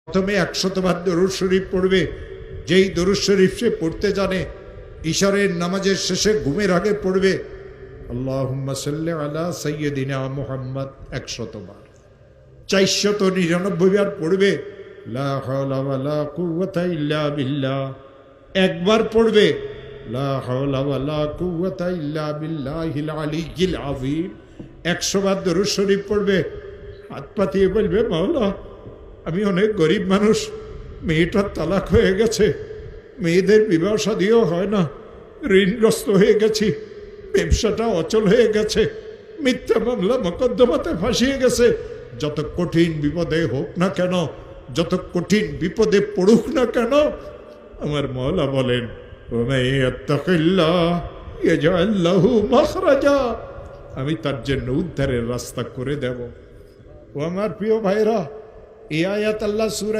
প্রথমে 100 বার দরুদ শরীফ পড়বে। যেই দরুদ শরীফ সে পড়তে জানে, ইশারের নামাজের শেষে ঘুমের আগে পড়বে আল্লাহুম্মা সাল্লি আলা সাইয়্যিদিনা মুহাম্মদ 100 বার। 499 বার পড়বে লা হাওলা ওয়ালা কুওয়াতা ইল্লা বিল্লাহ। একবার পড়বে লা হাওলা ওয়ালা কুওয়াতা ইল্লা বিল্লাহিল আলিয়্যিল আযীম। 100 বার দরুদ শরীফ পড়বে, হাত পাতিয়ে বলবে মাওলা আমি অনেক গরিব মানুষ, মেয়েটার তালাক হয়ে গেছে, মেয়েদের বিবাহ শাদীও হয় না, ঋণগ্রস্ত হয়ে গেছি, ব্যবসাটা অচল হয়ে গেছে, মিথ্যা মামলা মোকদ্দমাতে ফাঁসিয়ে গেছে। যত কঠিন বিপদে হোক না কেন, যত কঠিন বিপদে পড়ুক না কেন, আমার মওলা বলেন আমি তার জন্য উদ্ধারের রাস্তা করে দেব। ও আমার প্রিয় ভাইরা, এই আয়াত আল্লাহ সূরা